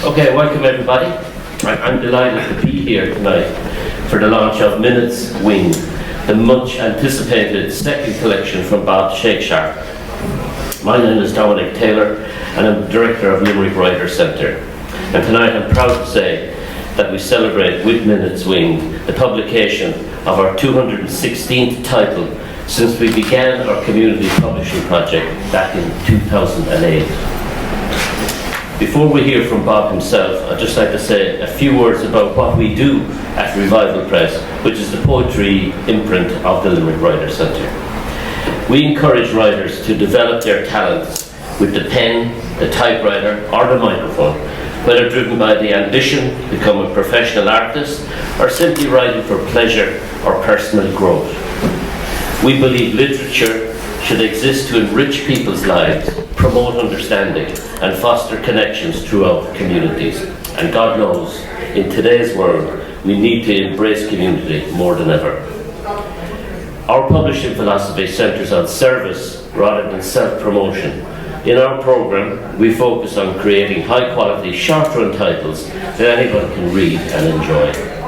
Okay, welcome everybody. I'm delighted to be here tonight for the launch of Minutes Wing, the much anticipated second collection from Bob Shakeshaft. My name is Dominic Taylor and I'm Director of Limerick Writers Centre. And tonight I'm proud to say that we celebrate with Minutes Wing the publication of our 216th title since we began our community publishing project back in 2008. Before we hear from Bob himself, I'd just like to say a few words about what we do at Revival Press, which is the poetry imprint of the Limerick Writers Centre. We encourage writers to develop their talents with the pen, the typewriter or the microphone, whether driven by the ambition to become a professional artist or simply writing for pleasure or personal growth. We believe literature should exist to enrich people's lives, promote understanding, and foster connections throughout communities. And God knows, in today's world, we need to embrace community more than ever. Our publishing philosophy centres on service rather than self-promotion. In our programme, we focus on creating high-quality, short-run titles that anyone can read and enjoy.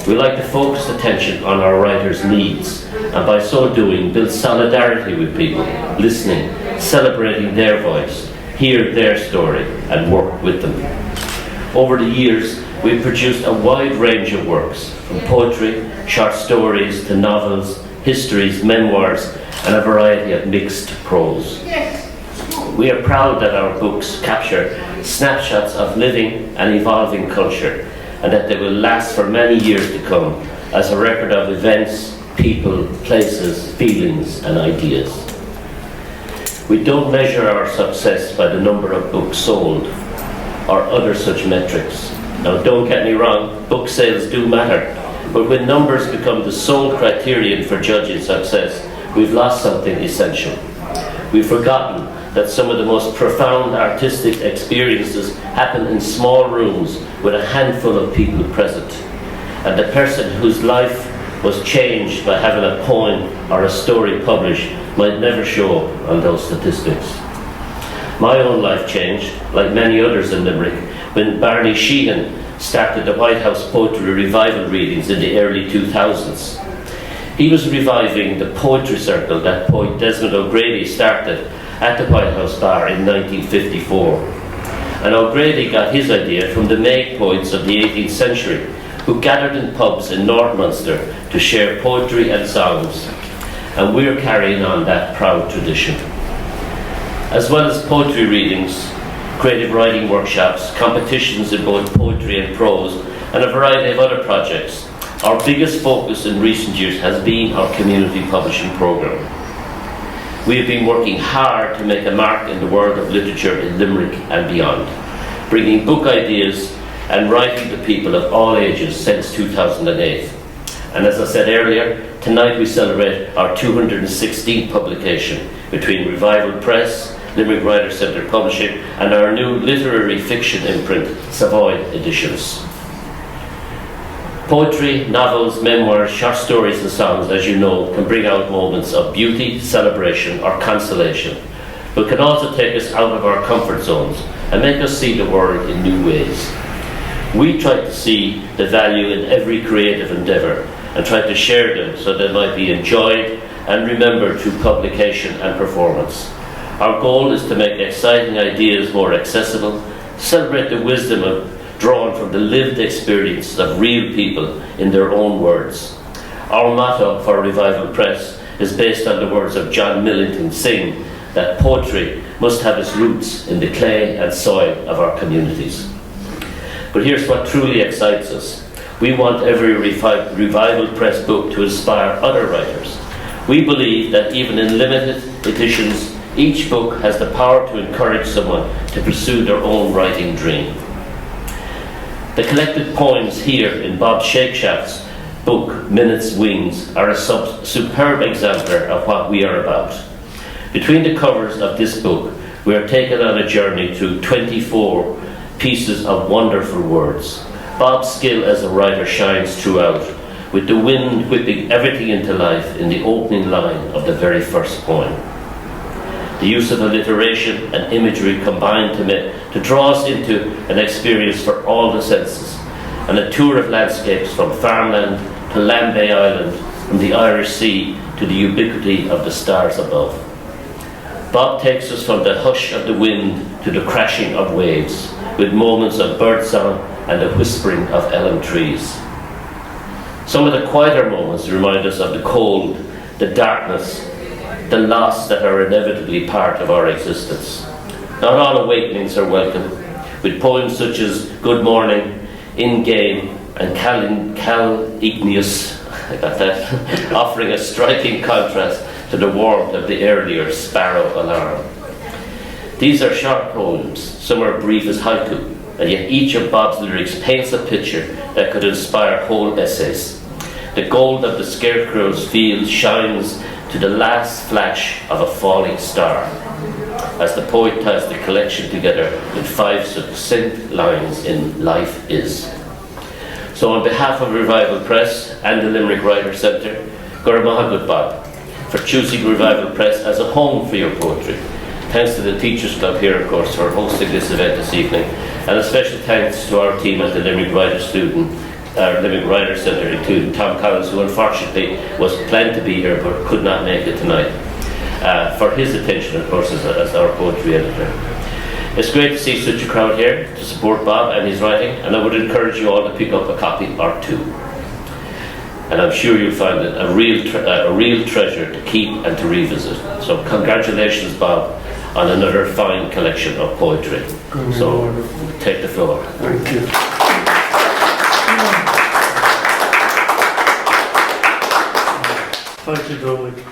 We like to focus attention on our writers' needs, and by so doing, build solidarity with people, listening, celebrating their voice, hear their story, and work with them. Over the years, we've produced a wide range of works, from poetry, short stories, to novels, histories, memoirs, and a variety of mixed prose. We are proud that our books capture snapshots of living and evolving culture, and that they will last for many years to come as a record of events, people, places, feelings, and ideas. We don't measure our success by the number of books sold or other such metrics. Now, don't get me wrong, book sales do matter, but when numbers become the sole criterion for judging success, we've lost something essential. We've forgotten that some of the most profound artistic experiences happen in small rooms with a handful of people present. And the person whose life was changed by having a poem or a story published might never show up on those statistics. My own life changed, like many others in Limerick, when Barney Sheehan started the White House Poetry Revival readings in the early 2000s. He was reviving the poetry circle that poet Desmond O'Grady started at the White House Bar in 1954. And O'Grady got his idea from the Maid poets of the 18th century, who gathered in pubs in North Munster to share poetry and songs. And we're carrying on that proud tradition. As well as poetry readings, creative writing workshops, competitions in both poetry and prose, and a variety of other projects, our biggest focus in recent years has been our community publishing programme. We have been working hard to make a mark in the world of literature in Limerick and beyond, bringing book ideas and writing to people of all ages since 2008. And as I said earlier, tonight we celebrate our 216th publication between Revival Press, Limerick Writers Centre Publishing, and our new literary fiction imprint, Savoy Editions. Poetry, novels, memoirs, short stories and songs, as you know, can bring out moments of beauty, celebration or consolation, but can also take us out of our comfort zones and make us see the world in new ways. We try to see the value in every creative endeavour and try to share them so they might be enjoyed and remembered through publication and performance. Our goal is to make exciting ideas more accessible, celebrate the wisdom drawn from the lived experience of real people in their own words. Our motto for Revival Press is based on the words of John Millington Synge, that poetry must have its roots in the clay and soil of our communities. But here's what truly excites us. We want every Revival Press book to inspire other writers. We believe that even in limited editions, each book has the power to encourage someone to pursue their own writing dream. The collected poems here in Bob Shakeshaft's book, Minutes Wings, are a superb exemplar of what we are about. Between the covers of this book, we are taken on a journey through 24 pieces of wonderful words. Bob's skill as a writer shines throughout, with the wind whipping everything into life in the opening line of the very first poem. The use of alliteration and imagery combined to draw us into an experience for all the senses, and a tour of landscapes from farmland to Lambay Island, from the Irish Sea to the ubiquity of the stars above. Bob takes us from the hush of the wind to the crashing of waves, with moments of birdsong and the whispering of elm trees. Some of the quieter moments remind us of the cold, the darkness, the loss that are inevitably part of our existence. Not all awakenings are welcome, with poems such as Good Morning, In Game, and Cal Igneous, I got that, offering a striking contrast to the warmth of the earlier Sparrow Alarm. These are short poems, some are brief as haiku, and yet each of Bob's lyrics paints a picture that could inspire whole essays. The gold of the scarecrow's field shines to the last flash of a falling star, as the poet ties the collection together in 5 succinct lines in Life Is. So on behalf of Revival Press and the Limerick Writers Centre, Guramaha Bob, for choosing Revival Press as a home for your poetry. Thanks to the Teachers Club here, of course, for hosting this event this evening, and a special thanks to our team at the Limerick Writers Centre, including Tom Collins, who unfortunately was planned to be here but could not make it tonight, for his attention, of course, as our poetry editor. It's great to see such a crowd here to support Bob and his writing, and I would encourage you all to pick up a copy or two. And I'm sure you'll find it a real treasure to keep and to revisit. So congratulations, Bob, on another fine collection of poetry. So take the floor. Thank you. Thank you, Dominic,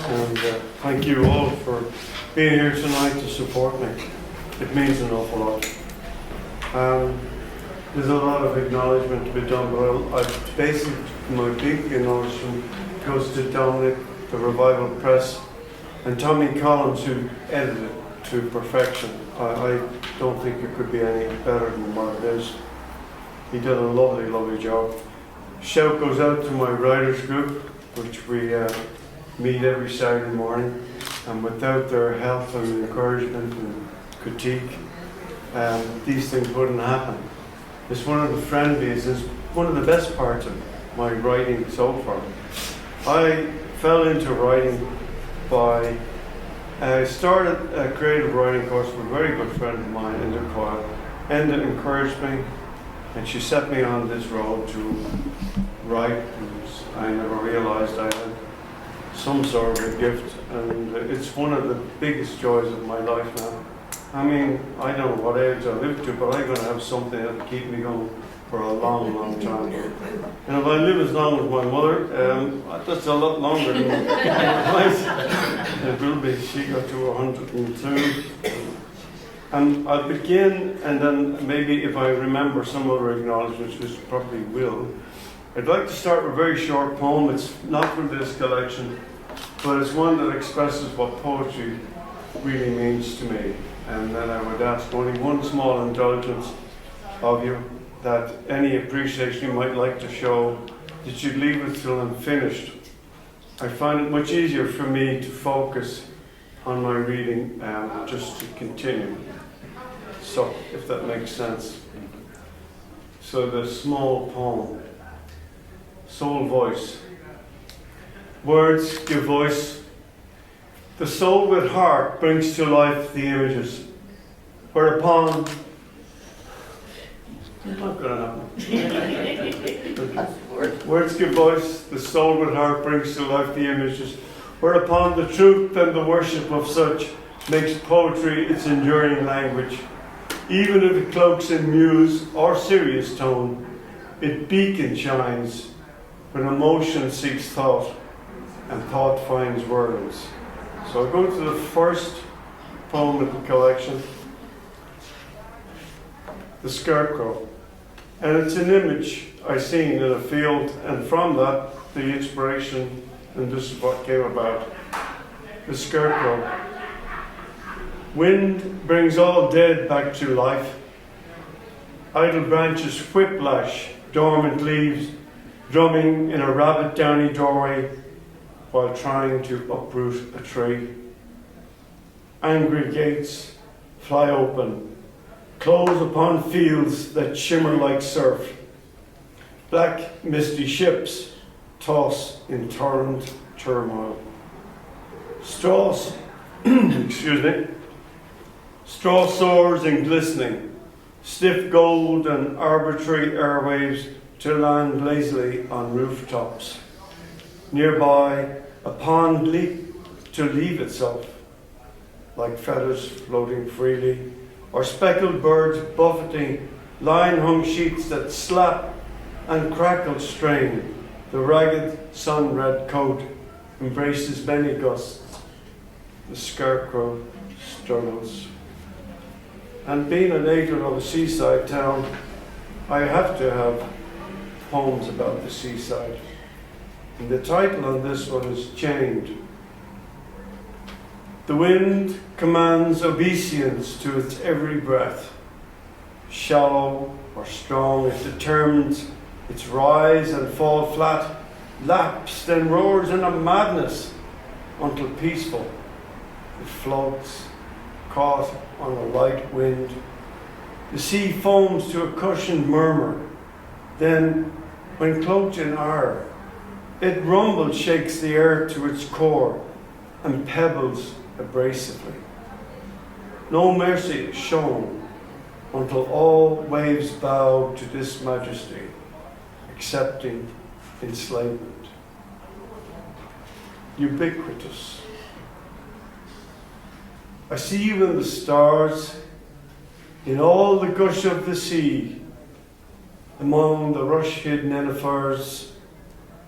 and thank you all for being here tonight to support me. It means an awful lot. There's a lot of acknowledgement to be done, but basically my big acknowledgement goes to Dominic, the Revival Press, and Tommy Collins, who edited it to perfection. I don't think it could be any better than what it is. He did a lovely, lovely job. Shout goes out to my writers group, which we meet every Saturday morning, and without their help and encouragement and critique, these things wouldn't happen. It's one of the friendliest, it's one of the best parts of my writing so far. I fell into writing I started a creative writing course with a very good friend of mine, Enda Coyle. Enda encouraged me, and she set me on this road to write, and I never realized I had some sort of a gift, and it's one of the biggest joys of my life now. I mean, I don't know what age I live to, but I'm going to have something that'll keep me going for a long, long time. And if I live as long as my mother, that's a lot longer than it will be. She got to 102. And I'll begin, and then maybe if I remember some other acknowledgements, which probably will, I'd like to start with a very short poem. It's not from this collection, but it's one that expresses what poetry really means to me. And then I would ask only one small indulgence of you, that any appreciation you might like to show, that you'd leave it till I'm finished. I find it much easier for me to focus on my reading just to continue. So, if that makes sense. So the small poem, Soul Voice. Words give voice. The soul with heart brings to life the images, whereupon not gonna happen. Words give voice, the soul with heart brings to life the images, whereupon the truth and the worship of such makes poetry its enduring language. Even if it cloaks in muse or serious tone, it beacon shines when emotion seeks thought and thought finds words. So I'll go to the first poem in the collection, The Scarecrow. And it's an image I seen in a field, and from that, the inspiration, and this is what came about. The Scarecrow. Wind brings all dead back to life. Idle branches whiplash, dormant leaves, drumming in a rabbit downy doorway while trying to uproot a tree. Angry gates fly open, close upon fields that shimmer like surf. Black misty ships toss in torrent turmoil. Straws, excuse me, straw soars in glistening, stiff gold and arbitrary airwaves to land lazily on rooftops. Nearby, a pond leap to leave itself, like feathers floating freely, or speckled birds buffeting line-hung sheets that slap and crackle strain. The ragged sun-red coat embraces many gusts. The scarecrow struggles. And being a native of a seaside town, I have to have poems about the seaside. And the title on this one is Chained. The wind commands obeisance to its every breath. Shallow or strong, it determines its rise and fall flat, laps, then roars in a madness until peaceful. It floats, caught on a light wind. The sea foams to a cushioned murmur. Then, when cloaked in ire, it rumbles, shakes the earth to its core, and pebbles abrasively. No mercy is shown until all waves bow to this majesty, accepting enslavement. Ubiquitous. I see you in the stars, in all the gush of the sea, among the rush-hid nenifers,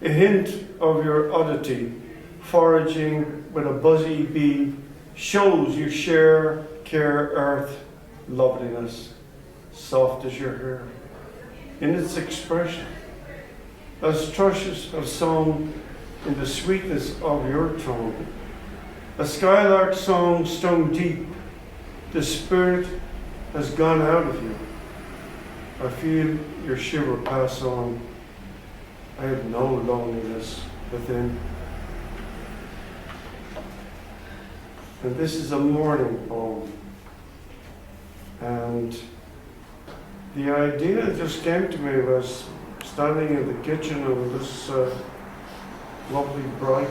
a hint of your oddity, foraging with a buzzy bee, shows you share care earth loveliness, soft as your hair, in its expression, as thrushes have sung in the sweetness of your tone. A skylark song stung deep, the spirit has gone out of you. I feel your shiver pass on. I have no loneliness within. And this is a morning poem. And the idea that just came to me was standing in the kitchen and this lovely bright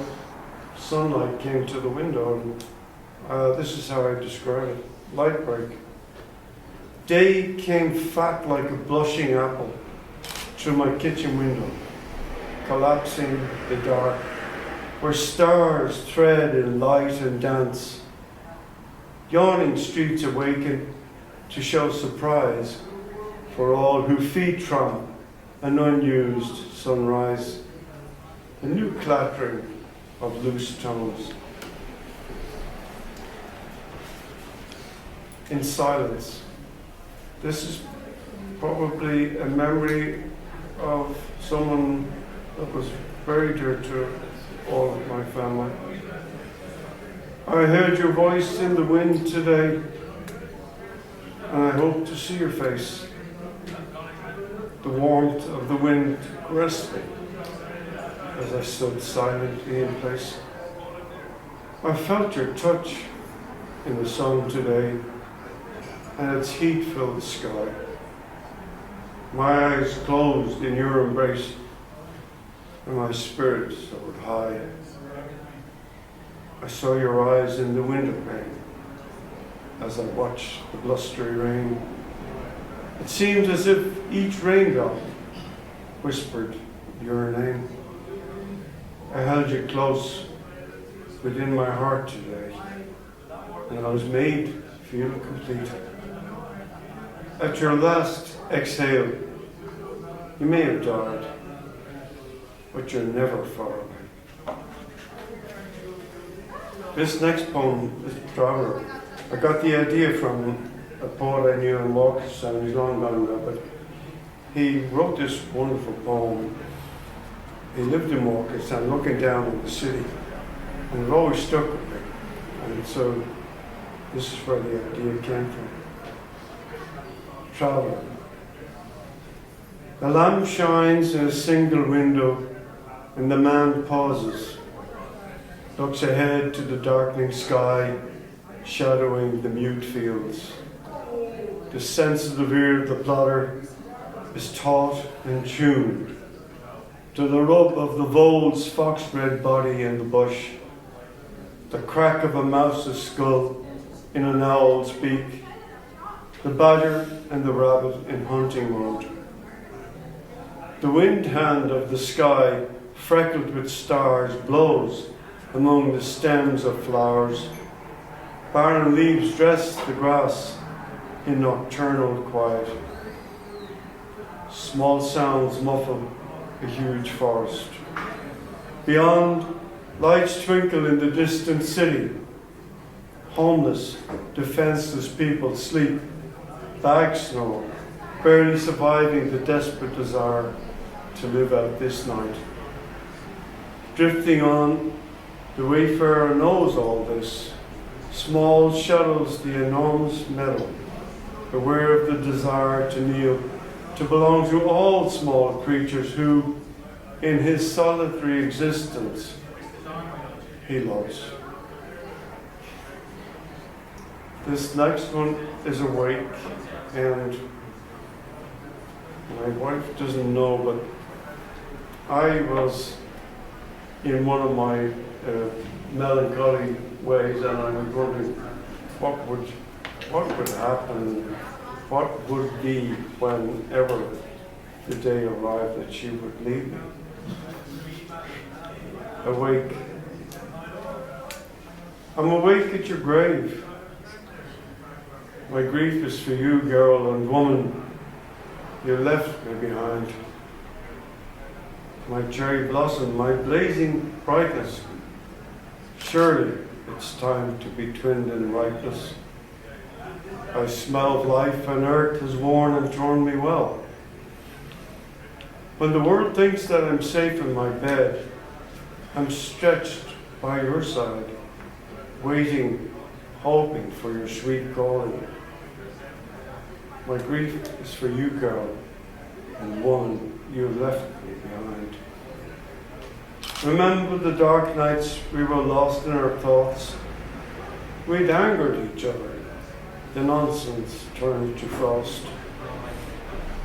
sunlight came to the window, and this is how I describe it. Light break. Day came fat like a blushing apple through my kitchen window, collapsing the dark, where stars thread in light and dance. Yawning streets awaken to show surprise for all who feet tramp an unused sunrise. A new clattering of loose tones. In silence. This is probably a memory of someone that was very dear to all of my family. I heard your voice in the wind today, and I hope to see your face. The warmth of the wind caressed me as I stood silently in place. I felt your touch in the sun today, and its heat filled the sky. My eyes closed in your embrace, and my spirit soared high. I saw your eyes in the window pane as I watched the blustery rain. It seemed as if each raindrop whispered your name. I held you close within my heart today, and I was made to feel complete. At your last exhale, you may have died, but you're never far away. This next poem is Traveller. I got the idea from a poet I knew in Walkerstown. He's long gone now, but he wrote this wonderful poem. He lived in Walkerstown, looking down on the city, and it always stuck with me. And so this is where the idea came from. Traveller. The lamp shines in a single window, and the man pauses, looks ahead to the darkening sky, shadowing the mute fields. The sensitive ear of the plodder is taut and tuned to the rub of the vole's fox-red body in the bush, the crack of a mouse's skull in an owl's beak, the badger and the rabbit in hunting mode. The wind hand of the sky, freckled with stars, blows among the stems of flowers. Barren leaves dress the grass in nocturnal quiet. Small sounds muffle a huge forest. Beyond, lights twinkle in the distant city. Homeless, defenseless people sleep, bags snore, barely surviving the desperate desire to live out this night. Drifting on, the wayfarer knows all this. Small shadows the enormous meadow, aware of the desire to kneel, to belong to all small creatures who, in his solitary existence, he loves. This next one is awake, and my wife doesn't know, but I was in one of my melancholy ways, and I was wondering what would happen, what would be whenever the day arrived that she would leave me. Awake. I'm awake at your grave. My grief is for you, girl and woman. You left me behind. My cherry blossom, my blazing brightness. Surely it's time to be twinned in ripeness. I smell of life, and earth has worn and torn me well. When the world thinks that I'm safe in my bed, I'm stretched by your side, waiting, hoping for your sweet calling. My grief is for you, girl, and woman, you left me behind. Remember the dark nights we were lost in our thoughts. We'd angered each other. The nonsense turned to frost.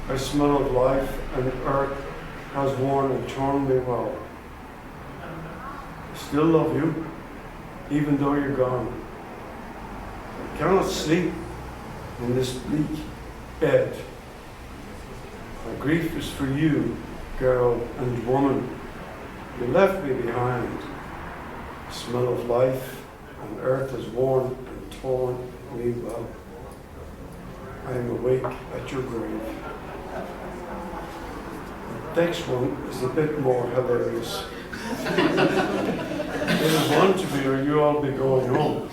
I smell of life, and earth has worn and torn me well. I still love you, even though you're gone. I cannot sleep in this bleak bed. My grief is for you, girl and woman. You left me behind. The smell of life, and earth has worn and torn me well. I am awake at your grave. The next one is a bit more hilarious. It'll want to be, or you all be going home.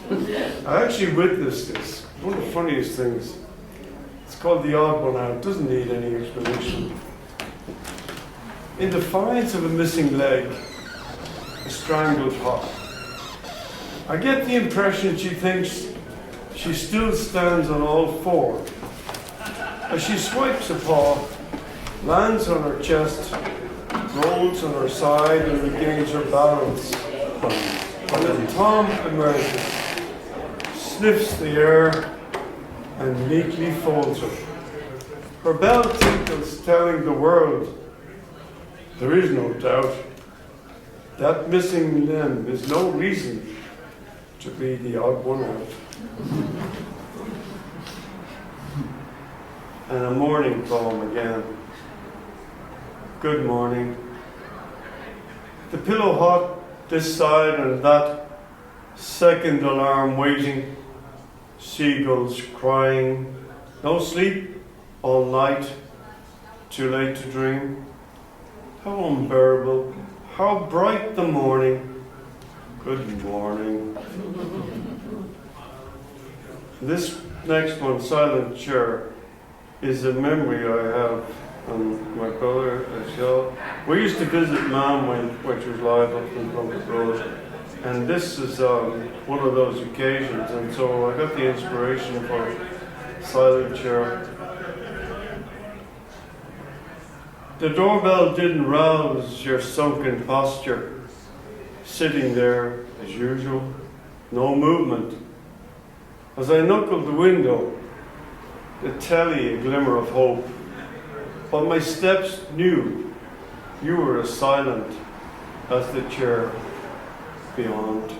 I actually witnessed this. One of the funniest things. It's called The Odd One Out. It doesn't need any explanation. In defiance of a missing leg, a strangled hop, I get the impression she thinks she still stands on all four. As she swipes a paw, lands on her chest, rolls on her side, and regains her balance. And then Tom emerges, sniffs the air, and meekly folds her. Her bell tinkles, telling the world, there is no doubt, that missing limb is no reason to be the odd one out. And a morning poem again. Good morning. The pillow hot this side and that, second alarm waiting, seagulls crying, no sleep all night, too late to dream. How unbearable, how bright the morning. Good morning. This next one, Silent Chair, is a memory I have on my brother as well. We used to visit Mom when she was live up in Plymouth Road, and this is one of those occasions, and so I got the inspiration for Silent Chair. The doorbell didn't rouse your sunken posture, sitting there as usual, no movement, As I knuckled the window, the telly a glimmer of hope, but my steps knew you were as silent as the chair beyond.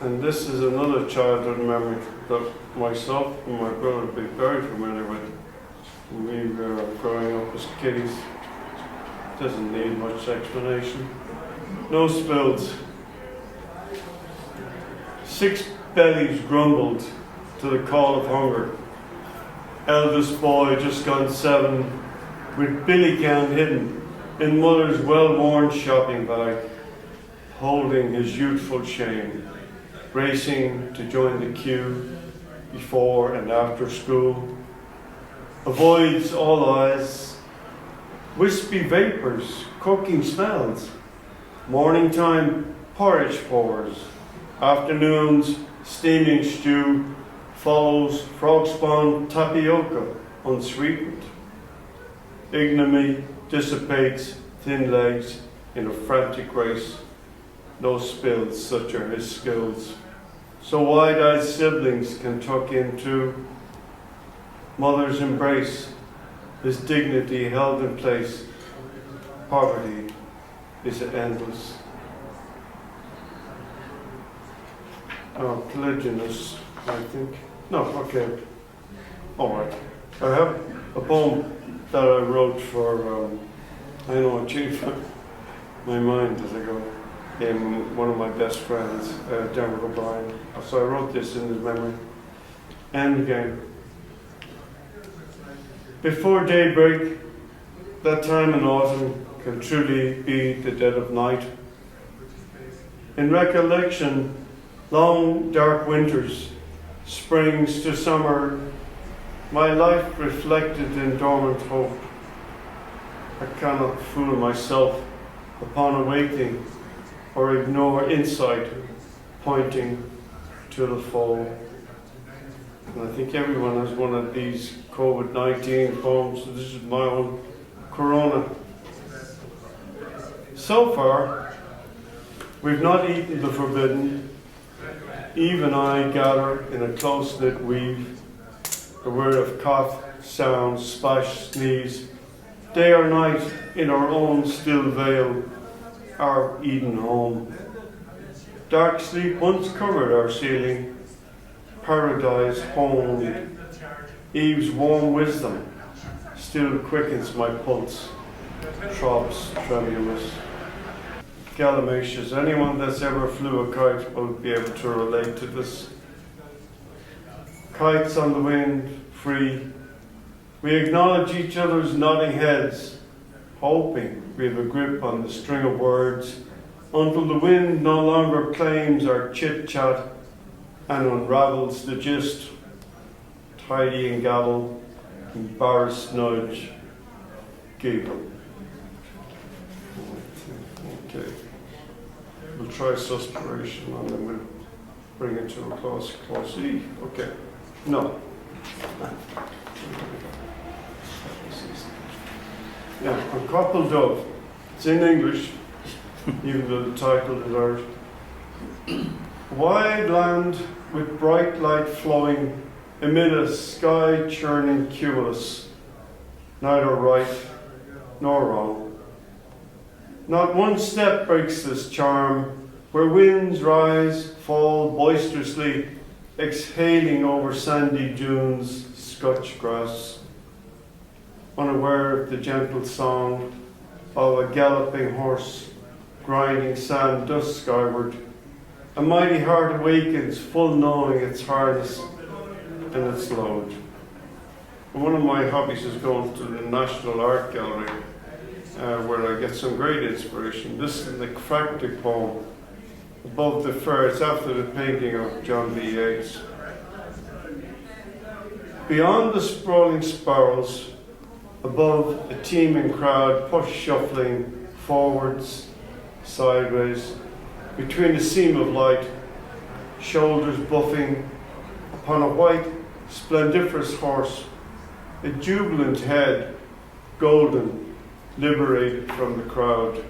And this is another childhood memory that myself and my brother would be very familiar with. We were growing up as kiddies. Doesn't need much explanation. No spills. 6 bellies grumbled to the call of hunger. Eldest boy just gone 7, with billy can hidden in mother's well-worn shopping bag, holding his youthful shame, racing to join the queue before and after school. Avoids all eyes, wispy vapors, cooking smells. Morning time, porridge pours. Afternoons, steaming stew, follows frog spawn tapioca, unsweetened. Ignominy dissipates thin legs in a frantic race. No spills, such are his skills. So wide-eyed siblings can tuck in too. Mother's embrace, his dignity held in place. Poverty is endless. Pelagianus, I think. No, okay. All right. I have a poem that I wrote for, I know, achieve my mind as I go, in one of my best friends, Dermot O'Brien. So I wrote this in his memory. Endgame. Before daybreak, that time in autumn can truly be the dead of night. In recollection, long dark winters, springs to summer, my life reflected in dormant hope. I cannot fool myself upon awaking or ignore insight pointing to the fall. And I think everyone has one of these COVID-19 poems, so this is my own Corona. So far, we've not eaten the forbidden. Eve and I gather in a close-knit weave, aware of cough, sound, splash, sneeze, day or night in our own still veil, our Eden home. Dark sleep once covered our ceiling, paradise honed. Eve's warm wisdom still quickens my pulse, throbs tremulous. Gallimimus, anyone that's ever flew a kite will be able to relate to this. Kites on the wind, free. We acknowledge each other's nodding heads, hoping we have a grip on the string of words until the wind no longer claims our chit-chat and unravels the gist. Tidy and gabble, embarrassed nudge, giggle. Okay. We'll try suspiration and then we'll bring it to a close E. Okay. No. Yeah, a couple dove. It's in English, even though the title is Irish. Wide land with bright light flowing amid a sky churning cumulus, neither right nor wrong. Not one step breaks this charm, where winds rise, fall boisterously, exhaling over sandy dunes, Scotch grass. Unaware of the gentle song of a galloping horse, grinding sand dust skyward, a mighty heart awakens, full knowing its harness and its load. And one of my hobbies is going to the National Art Gallery, where I get some great inspiration. This is the chractic poem, Above the Fair. It's after the painting of John B. Yeats. Beyond the sprawling spirals, above a teeming crowd, push shuffling forwards, sideways, between a seam of light, shoulders buffing, upon a white, splendiferous horse, a jubilant head, golden, liberated from the crowd.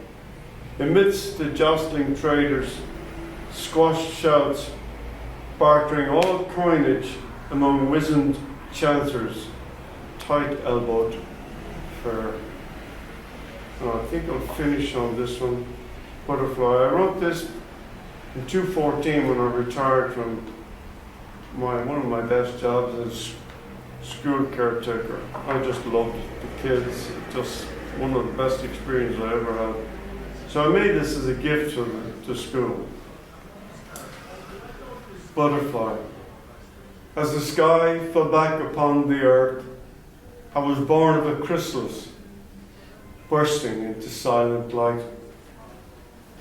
Amidst the jostling traders, squashed shouts, bartering all coinage among wizened chancers, tight-elbowed fare. I think I'll finish on this one, Butterfly. I wrote this in 2014 when I retired from one of my best jobs as school caretaker. I just loved the kids, just one of the best experiences I ever had. So I made this as a gift to school. Butterfly. As the sky fell back upon the earth, I was born of a chrysalis, bursting into silent light.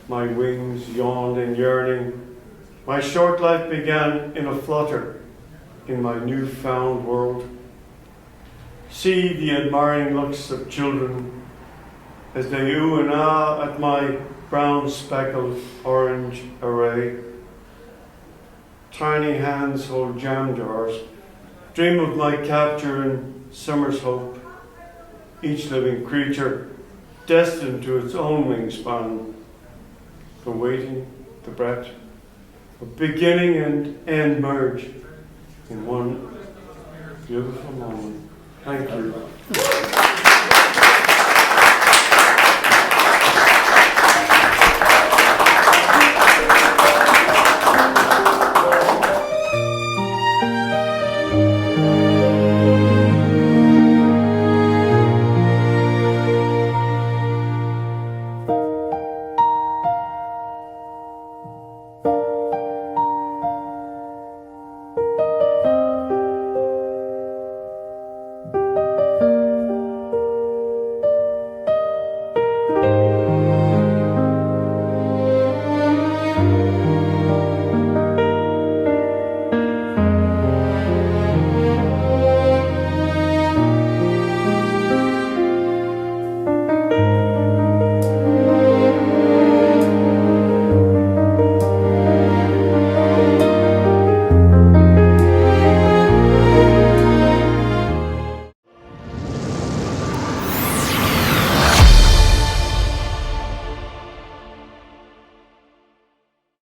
My wings yawned in yearning. My short life began in a flutter in my newfound world. See the admiring looks of children as they ooh and ah at my brown speckled orange array. Tiny hands hold jam jars. Dream of my capture in summer's hope. Each living creature destined to its own wingspan. The waiting, the breath, the beginning and end merge in one beautiful moment. Thank you.